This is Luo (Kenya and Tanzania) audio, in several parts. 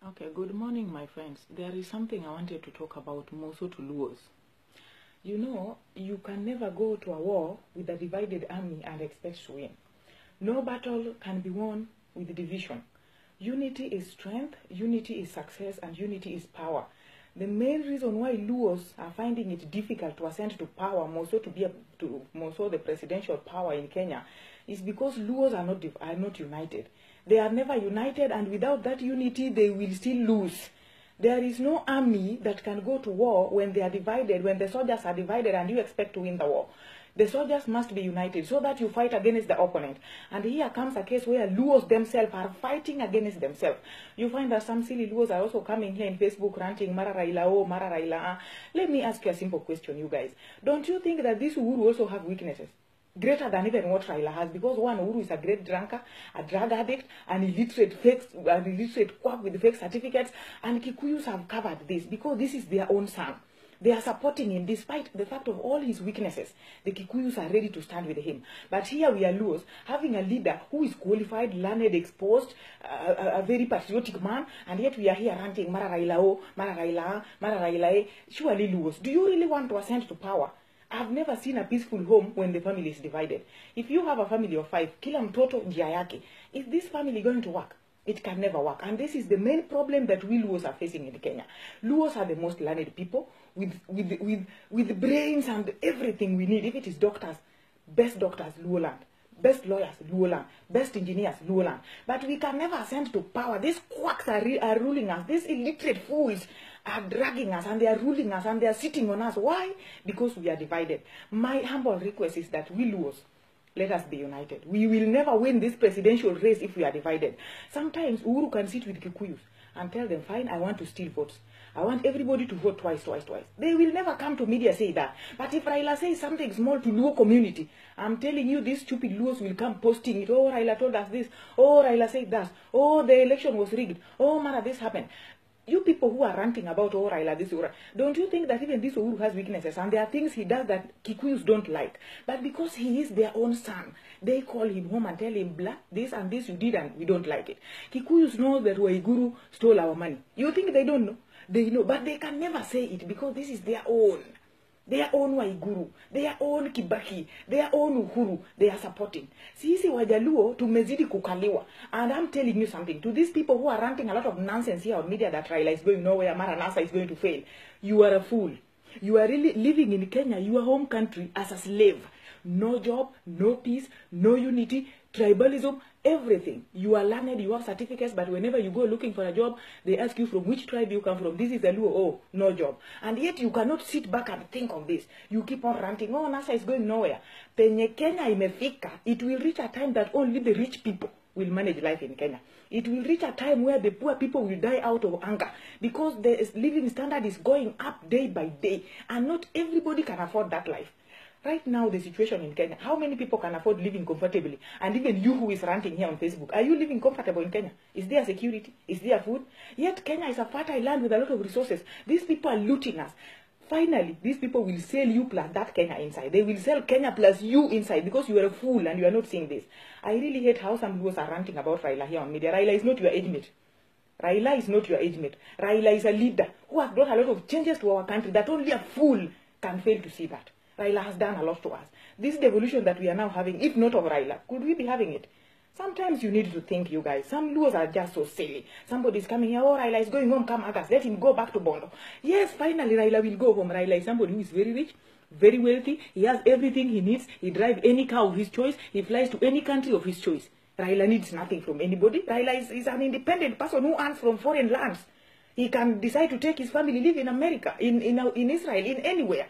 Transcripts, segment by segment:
Okay, good morning, my friends. There is something I wanted to talk about more so to Luos. You know, you can never go to a war with a divided army and expect to win. No battle can be won with division. Unity is strength, unity is success, and unity is power. The main reason why Luos are finding it difficult to ascend to power, more so the presidential power in Kenya, is because Luos are not united. They are never united, and without that unity, they will still lose. There is no army that can go to war when they are divided, when the soldiers are divided, and you expect to win the war. The soldiers must be united so that you fight against the opponent. And here comes a case where Luos themselves are fighting against themselves. You find that some silly Luos are also coming here in Facebook ranting, Mara Raila, oh, Mara Raila. Let me ask you a simple question, you guys. Don't you think that this Uhuru also have weaknesses? Greater than even what Raila has, because one, Uhuru is a great drunkard, a drug addict, an illiterate quack with fake certificates, and Kikuyus have covered this because this is their own son. They are supporting him despite the fact of all his weaknesses. The Kikuyus are ready to stand with him. But here we are Luos, having a leader who is qualified, learned, exposed, a very patriotic man, and yet we are here ranting, Mara Raila, oh, Mara Raila, Mara Raila. Surely Luos, do you really want to ascend to power? I've never seen a peaceful home when the family is divided. If you have a family of 5, kila mtoto njia yake. Is this family going to work? It can never work. And this is the main problem that we Luos are facing in Kenya. Luos are the most learned people with brains and everything we need. If it is doctors, best doctors, Luoland. Best lawyers, Luoland. Best engineers, Luoland. But we can never ascend to power. These quacks are ruling us. These illiterate fools are dragging us, and they are ruling us, and they are sitting on us. Why? Because we are divided. My humble request is that we Luos, let us be united. We will never win this presidential race if we are divided. Sometimes Uhuru can sit with Kikuyus and tell them, fine, I want to steal votes. I want everybody to vote twice. They will never come to media say that. But if Raila says something small to Luo community, I'm telling you, these stupid Luos will come posting it. Oh, Raila told us this. Oh, Raila said that. Oh, the election was rigged. Oh, Mara, this happened. You people who are ranting about oh, Raila, this, don't you think that even this Uhuru has weaknesses, and there are things he does that Kikuyus don't like? But because he is their own son, they call him home and tell him, blah, this and this you did and we don't like it. Kikuyus know that Waiguru stole our money. You think they don't know? They know, but they can never say it because this is their own. Their own Waiguru, their own Kibaki, their own Uhuru, they are supporting. Sisi Wajaluo tumezidi kukaliwa. And I'm telling you something, to these people who are ranting a lot of nonsense here on media that Raila is going nowhere, Maranatha is going to fail. You are a fool. You are really living in Kenya, your home country, as a slave. No job, no peace, no unity, tribalism, everything. You are learned, you have certificates, but whenever you go looking for a job, they ask you from which tribe you come from. This is a Luo, oh, no job. And yet you cannot sit back and think of this. You keep on ranting, oh, NASA is going nowhere. Penye Kenya imefika, it will reach a time that only the rich people will manage life in Kenya. It will reach a time where the poor people will die out of hunger because the living standard is going up day by day, and not everybody can afford that life. Right now, the situation in Kenya, how many people can afford living comfortably? And even you who is ranting here on Facebook, are you living comfortable in Kenya? Is there security? Is there food? Yet Kenya is a fertile land with a lot of resources. These people are looting us. Finally, these people will sell you plus that Kenya inside. They will sell Kenya plus you inside because you are a fool and you are not seeing this. I really hate how some Luos are ranting about Raila here on media. Raila is not your age mate. Raila is not your age mate. Raila is a leader who has brought a lot of changes to our country that only a fool can fail to see that. Raila has done a lot to us. This devolution that we are now having, if not of Raila, could we be having it? Sometimes you need to think, you guys. Some Luos are just so silly. Somebody is coming here, oh, Raila is going home, come others, let him go back to Bondo. Yes, finally Raila will go home. Raila is somebody who is very rich, very wealthy. He has everything he needs. He drives any car of his choice. He flies to any country of his choice. Raila needs nothing from anybody. Raila is an independent person who earns from foreign lands. He can decide to take his family, live in America, in Israel, in anywhere.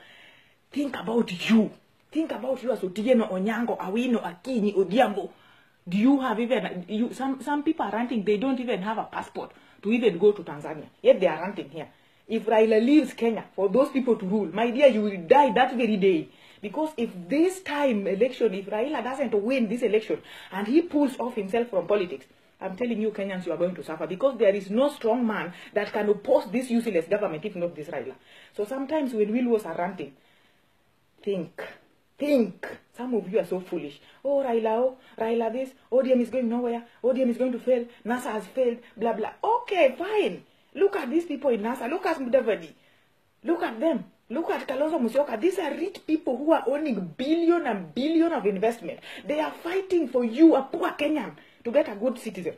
Think about you. Think about you as Otieno, Onyango, Awino, Akinyi, Odhiambo. Do you have even, some people are ranting, they don't even have a passport to even go to Tanzania. Yet they are ranting here. If Raila leaves Kenya for those people to rule, my dear, you will die that very day. Because if this time election, if Raila doesn't win this election and he pulls off himself from politics, I'm telling you, Kenyans, you are going to suffer because there is no strong man that can oppose this useless government if not this Raila. So sometimes when we Luos are ranting, think. Some of you are so foolish. Oh, Raila this. ODM is going nowhere. ODM is going to fail. NASA has failed. Blah, blah. Okay, fine. Look at these people in NASA. Look at Mudavadi. Look at them. Look at Kalonzo Musyoka. These are rich people who are owning billion and billion of investment. They are fighting for you, a poor Kenyan, to get a good citizen.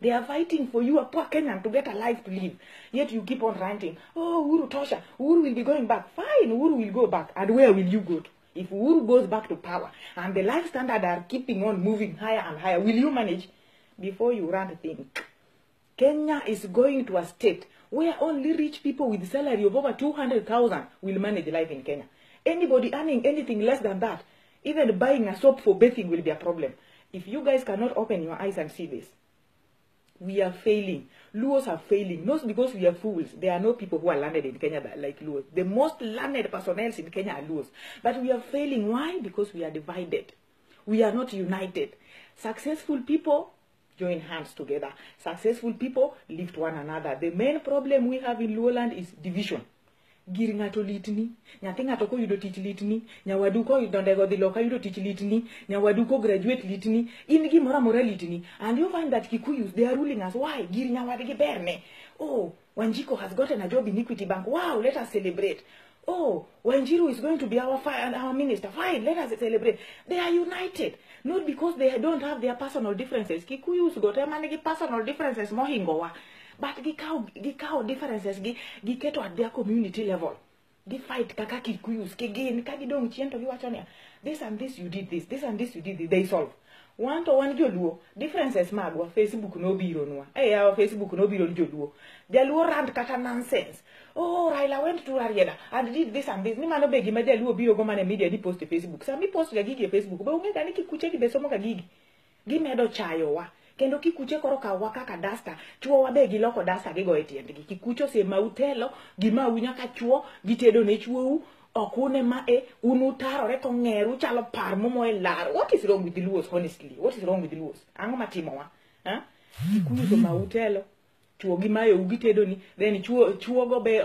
They are fighting for you, a poor Kenyan, to get a life to live. Yet you keep on ranting. Oh, Uhuru Tosha. Uhuru will be going back. Fine, Uhuru will go back. And where will you go to? If Uhuru goes back to power and the life standard are keeping on moving higher and higher, will you manage? Before you run, think. Kenya is going to a state where only rich people with salary of over 200,000 will manage life in Kenya. Anybody earning anything less than that, even buying a soap for bathing will be a problem. If you guys cannot open your eyes and see this, we are failing. Luos are failing. Not because we are fools. There are no people who are learned in Kenya that like Luos. The most learned personnel in Kenya are Luos. But we are failing. Why? Because we are divided. We are not united. Successful people join hands together. Successful people lift one another. The main problem we have in Luoland is division. Giri ngato litni, nyathi ngato ko yudo tich litni, nyawadu ko yudondego dhi loka yudo tich litni, nyawadu ko graduate litni, in gimoro amora litni. And you find that Kikuyus, they are ruling us. Why? Giri nyawadgi berne. Oh, Wanjiko has gotten a job in Equity Bank. Wow, let us celebrate. Oh, Wanjiru is going to be our minister. Fine, let us celebrate. They are united. Not because they don't have their personal differences. Kikuyus got a personal differences mohingowa. But gikao differences giketo at their community level. They fight kaka Kikuyus kegen kagidong chiento giwachonia. This and this you did this and this you did this. They solve. One to one joluo differences magwa Facebook no biro nwa. Our Facebook no biro joluo. Jaluo rant kata nonsense. Oh, Raila went to Ariela and did this and this. Ni mano begi ma jaluo biro go mane media di post Facebook. Sami post ga gigi Facebook. Ba unge kani kikuche ki besomo ga gigi. Gimedo chayo wa. Kendo kikuche koro ka waka ka dasta, chuo wabe giloko dasta gigo etiendgi. Kikucho se mautelo, gima unya ka chuo, gitedo ne chuo okune ma unutaro reto ngeru chalo parmo mo lar. What is wrong with the Luos, honestly? What is wrong with the Luos? Ango matimo wa? Kikuyo so mautelo, chuo gimayo ugitedo ni, then chuo luo go be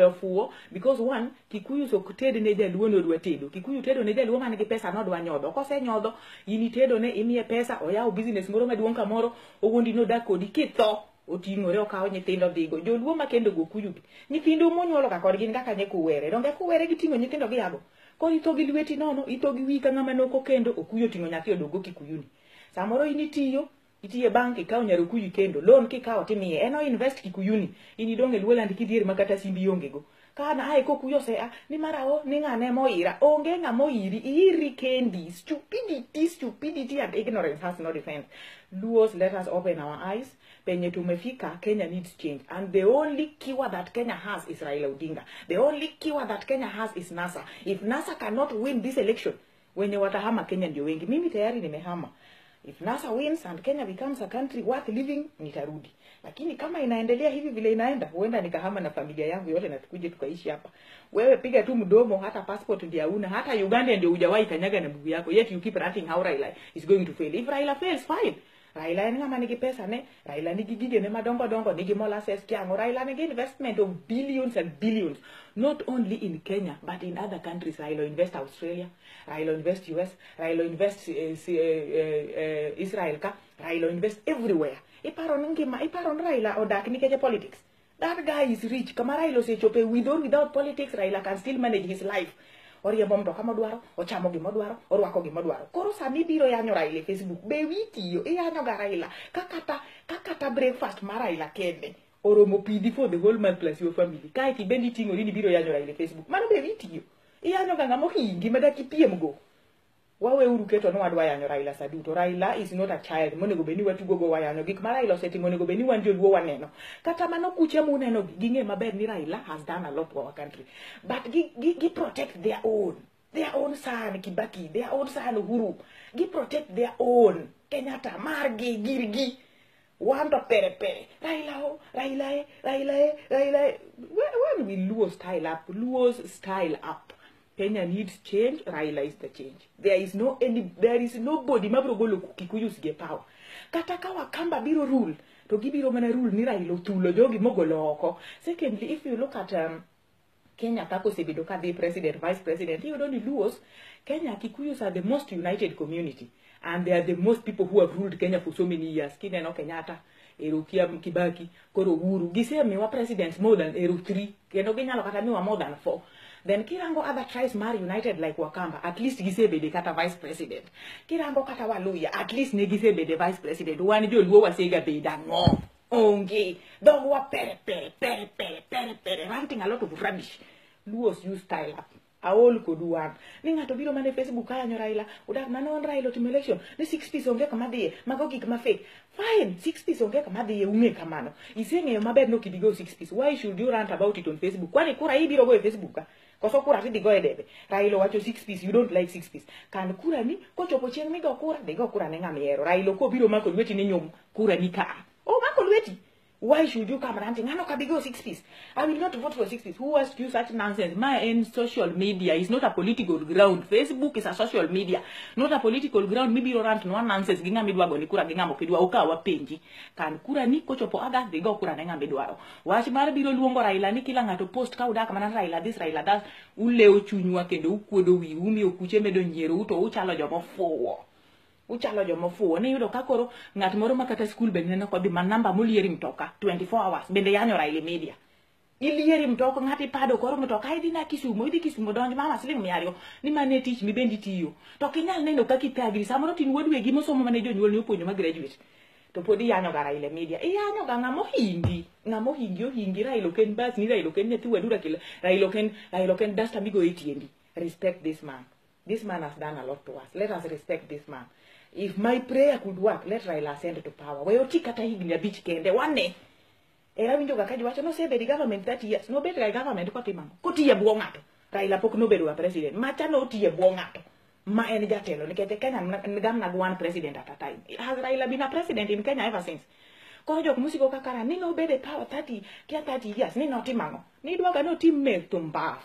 ofuo, because one, Kikuyu so kutedo ne jaluo no dwa tedo. Kikuyu tedo ne jaluo man gi pesa no dwa nyodho. Kose nyodho, ini tedo ne imiye pesa, oyaw business moro maduong' kamoro, ogondi no dak kodi kitho, oting'ore okawo nyithindo dhigo. Joluo ma kendo go kuyu. Nyithindo monyuolo ka kodgi kaka nyekuwere. Donge kuwere giting'o nyithindo gi yago. Koro ito gi lweti nono, ito gi wika ng'ama noko kendo, okuyo ting'o nyathi odogo Kikuyuni. Samoro initiyo itiye bank ikaw nyarukuyu kendo loan kikaw timiye eno invest Kikuyuni ini donge Luoland kidhier makata simbi yonge go kana ai kokuyo se ni marao ni ngane moira onge ngamo iri iri kendi stupidity and ignorance has no defense. Luos, let us open our eyes. Penye tumefika, Kenya needs change, and the only keyword that Kenya has is Raila Odinga. The only keyword that Kenya has is NASA. If NASA cannot win this election, wenye watahama Kenya ndio wengi. Mimi tayari nimehama. If NASA wins and Kenya becomes a country worth living, nitarudi. Lakini kama inaendelea hivi vile inaenda, huenda nikahama na familia yangu yote na tukuje tukaishi hapa. Wewe piga tu mdomo, hata passport ndio hauna, hata Uganda ndio hujawahi kanyaga na mguu yako. Yet you keep ranting how Raila is going to fail. If Raila fails, fine. Raila ni ngama nigi pesa ne, Raila nigi gige ne madongo nigi molasses kiango. Raila nigi investment of billions and billions, not only in Kenya but in other countries. Raila invest Australia, Raila invest US, Raila invest Israel ka, Raila invest everywhere. Iparon Raila odak nikeje politics. That guy is rich. Kama Raila se chope with or without politics, Raila can still manage his life. Oriembo mtoka modwaro, ochamo gi modwaro, orwako gi modwaro. Koro sami biro yanyo Raila Facebook, be witiyo, yanyo ga Raila. Kakata breakfast ma Raila kende. Oromo pidi for the whole month plus your family. Kai ti bendi tingo ni biro yanyo Raila Facebook. Mano be witiyo. Yanyo ga ngamo hingi madaki piem go. Wawe uruketo no adwa yanyo Raila saduto. Raila is not a child. Monego beni watugo go wayanyo. Gik ma Raila oseti monego beni wanjo luo waneno. Kata mano kuche muneno ginge maber ni Raila has done a lot for our country. But gi protect their own. Their own son Kibaki, their own son Uhuru. Gi protect their own. Kenyatta margi girgi. Wando pere. Raila. When we Luos style up, Luos style up. Kenya needs change. Raila is the change. There is nobody mabrogolo Kikuyus get power. Kataka wakamba biro rule. To gibiro mana rule ni Raila tulo jogi mogolo oko. Secondly, if you look at Kenya kako sebidoka the president, vice president, you don't Luos. Kenya Kikuyus are the most united community, and they are the most people who have ruled Kenya for so many years. Kenya no Kenyatta. ero Kibaki, koro Uhuru. Gisemiwa presidents more than ero 3. Kendo ginyalo kata miwa more than 4. Then kirango other tribes mar united like Wakamba, at least gisebede kata vice president. Kirango kata Waluya, at least ne gisebede vice president. Wan joluo wasega beda ngo. Onge. Dogwa pere, ranting a lot of rubbish. Luos use style up. Aol koduan. Ni ngato biro mane Facebook kaya nyo Raila. Udak nanon Raila to election. Ni 6 piece onge kama diye. Magogi kama fake. Fine. 6 piece onge kama diye unge kamano. Isenge mabed no kibigo 6 piece. Why should you rant about it on Facebook? Kwani kura hii biro go e Facebook Koso kura ti digo edebe. Raila wacho 6 piece. You don't like 6 piece. Kan kura ni. Kocho pocheng mi go kura. Digo kura nenga miero. Raila ko biro mako lweti ni nyom. Kura ni ka. Oh mako lweti. Why should you come ranting? Ano kabigo 6 piece. I will not vote for 6 piece. Who asked you such nonsense? My end social media is not a political ground. Facebook is a social media, not a political ground. Maybe you rant no nonsense. Ginga midwago ni kura ginga mokidwa uka wapenji. Kan kura ni kochopo others they go kura nenga midwaro. Wachi mara biro luongo Raila ni kila ngato post ka udaka mana Raila this Raila that. Uleo chunywa kendo ukwodo wi umi okuche medo nyiero uto uchalo jomo fowo. Uchalo jomo fuo ne yudo kakoro ngat moro makata school bende ne ko bi manamba mulieri mtoka 24 hours bende yanyo Raila media ilieri mtoka ngati pado koro mtoka idi na Kisumu donjo mama siling miario ni mane tich mi bendi tiyo to kinyal neno kakitagri samoro tin wodwe gi mosomo mane jonyuol ni opuonjo ma graduate to podi yanyo ga Raila media yanyo ga ngamo hingi ohingi Raila ken bas ni Raila ken nyati wadura kila Raila ken dasta migo etiendi. Respect this man has done a lot to us. Let us respect this man. If my prayer could work, let Raila ascend to power. We oti kata higni abich kende one. Era winjo kakaji wacho no sebe the government 30 years. No better government kwa timango. Koti ye buongato. Raila pok no bedo president. Macha no oti ye buongato. Ma en jatelo. Nikete Kenya ngamna one president at a time. Has Raila been a president in Kenya ever since? Koro jok musiko kakara ni no bede power 30 years. Ni no timango. Ni dwaga no team make to mbaf.